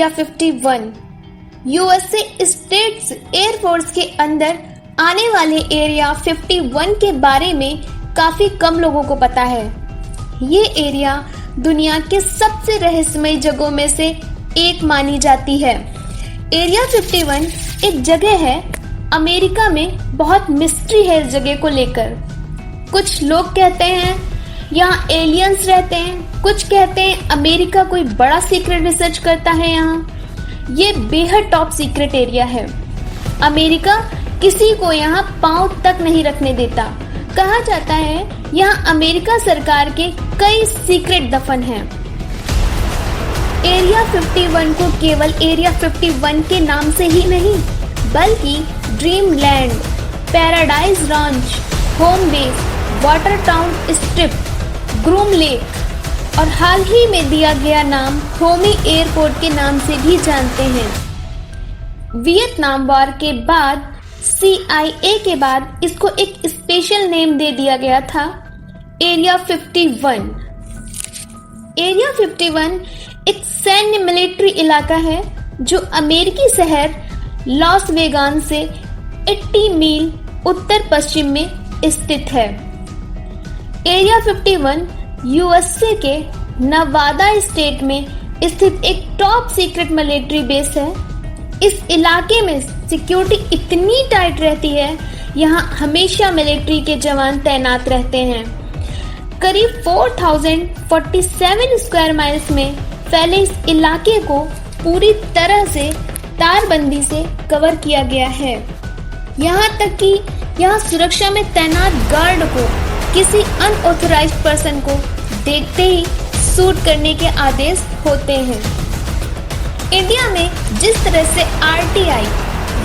Area 51। USA states air force के अंदर आने वाले एरिया 51 के बारे में काफी कम लोगों को पता है। ये एरिया दुनिया के सबसे रहस्यमय जगहों में से एक मानी जाती है। एरिया 51 एक जगह है, अमेरिका में बहुत मिस्ट्री है इस जगह को लेकर। कुछ लोग कहते हैं यहाँ एलियंस रहते हैं, कुछ कहते हैं अमेरिका कोई बड़ा सीक्रेट रिसर्च करता है यहाँ। ये बेहद टॉप सीक्रेट एरिया है। अमेरिका किसी को यहाँ पांव तक नहीं रखने देता। कहा जाता है यहाँ अमेरिका सरकार के कई सीक्रेट दफन हैं। एरिया 51 को केवल एरिया 51 के नाम से ही नहीं, बल्कि Dreamland, Paradise Ranch, Home Base, Water Town Strip, Groom Lake और हाल ही में दिया गया नाम होमी एयरपोर्ट के नाम से भी जानते हैं। वियतनाम वॉर के बाद CIA के बाद इसको एक स्पेशल नेम दे दिया गया था, एरिया 51। एरिया 51 एक सैन्य मिलिट्री इलाका है जो अमेरिकी शहर लॉस वेगास से 80 मील उत्तर पश्चिम में स्थित है। एरिया 51 यूएसए के नवादा स्टेट में स्थित एक टॉप सीक्रेट मिलिट्री बेस है। इस इलाके में सिक्योरिटी इतनी टाइट रहती है, यहाँ हमेशा मिलिट्री के जवान तैनात रहते हैं। करीब 4047 स्क्वायर माइल्स में फैले इस इलाके को पूरी तरह से तारबंदी से कवर किया गया है। यहाँ तक कि यहाँ सुरक्षा में तैनात गार्ड को किसी अनऑथराइज्ड पर्सन को देखते ही शूट करने के आदेश होते हैं। इंडिया में जिस तरह से RTI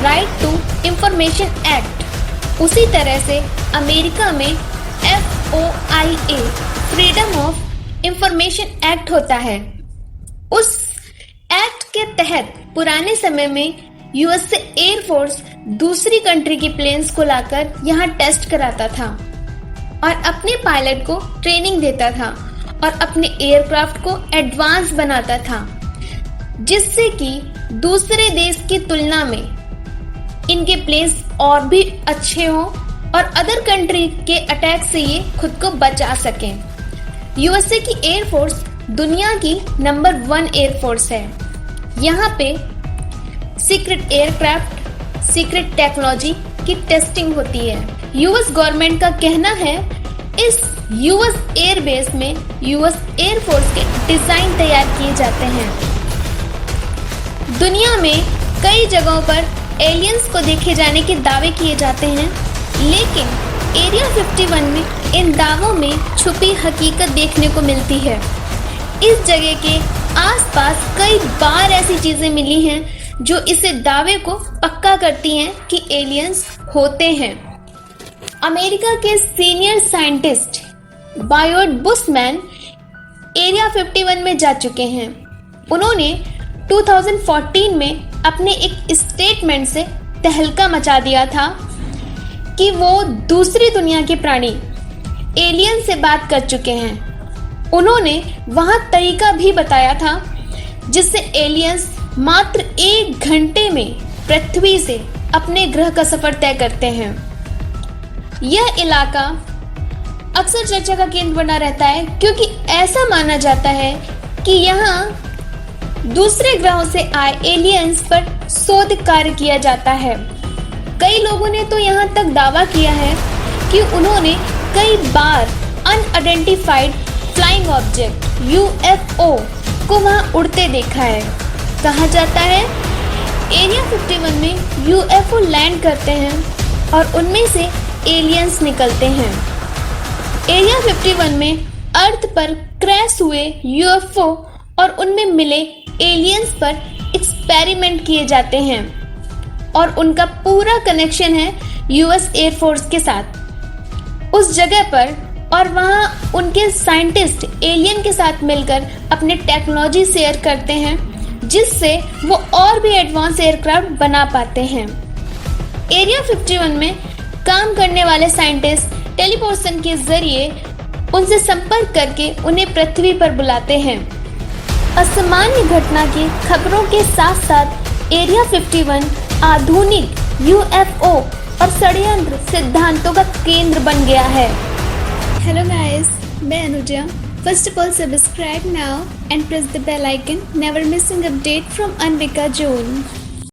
right to information act, उसी तरह से अमेरिका में FOIA freedom of information act होता है। उस एक्ट के तहत पुराने समय में यूएसए एयरफोर्स दूसरी कंट्री की प्लेन्स को लाकर यहाँ टेस्ट कराता था और अपने पायलट को ट्रेनिंग देता था और अपने एयरक्राफ्ट को एडवांस बनाता था, जिससे कि दूसरे देश की तुलना में इनके प्लेन्स और भी अच्छे हों और अदर कंट्री के अटैक से ये खुद को बचा सकें। यूएसए की एयरफोर्स दुनिया की नंबर 1 एयरफोर्स है। यहाँ पे सीक्रेट एयरक्राफ्ट, सीक्रेट टेक्नोलॉजी की टेस्टिंग होती है। यूएस गवर्नमेंट का कहना है इस यूएस एयरबेस में यूएस एयरफोर्स के डिजाइन तैयार किए जाते हैं। दुनिया में कई जगहों पर एलियंस को देखे जाने के दावे किए जाते हैं, लेकिन एरिया 51 में इन दावों में छुपी हकीकत देखने को मिलती है। इस जगह के आसपास कई बार ऐसी चीजें मिली हैं जो इसे दावे को पक्का करती हैं कि एलियंस होते हैं। अमेरिका के senior scientist Biot bushman area 51 में जा चुके हैं। उन्होंने 2014 में अपने एक स्टेटमेंट से तहलका मचा दिया था कि वो दूसरी दुनिया के प्राणी एलियन से बात कर चुके हैं। उन्होंने वहां तरीका भी बताया था जिससे एलियंस मात्र 1 घंटे में पृथ्वी से अपने ग्रह का सफर तय करते हैं। यह इलाका अक्सर चर्चा का केंद्र बना रहता है क्योंकि ऐसा माना जाता है कि यहाँ दूसरे ग्रहों से आए एलियंस पर शोध कार्य किया जाता है। कई लोगों ने तो यहाँ तक दावा किया है कि उन्होंने कई बार अनआइडेंटिफाइड फ्लाइंग ऑब्जेक्ट UFO को वहाँ उड़ते देखा है। कहा जाता है एरिया 51 में UFO लैंड करते हैं और उनमें से एलियंस निकलते हैं। एरिया 51 में अर्थ पर क्रैश हुए UFO और उनमें मिले एलियंस पर एक्सपेरिमेंट किए जाते हैं और उनका पूरा कनेक्शन है यूएस एयरफोर्स के साथ उस जगह पर, और वहाँ उनके साइंटिस्ट एलियन के साथ मिलकर अपने टेक्नोलॉजी शेयर करते हैं जिससे वो और भी एडवांस एयरक्राफ्ट बना पाते हैं। एरिया 51 में काम करने वाले साइंटिस्ट टेलीपोर्शन के जरिए उनसे संपर्क करके उन्हें पृथ्वी पर बुलाते हैं। असामान्य घटना की खबरों के साथ साथ एरिया 51 आधुनिक यूएफओ और षड्यंत्र सिद्धांतों का केंद्र बन गया है। हेलो गाइस, मैं Anuja. First of all subscribe now and press the bell icon, never missing update from Anbika zone.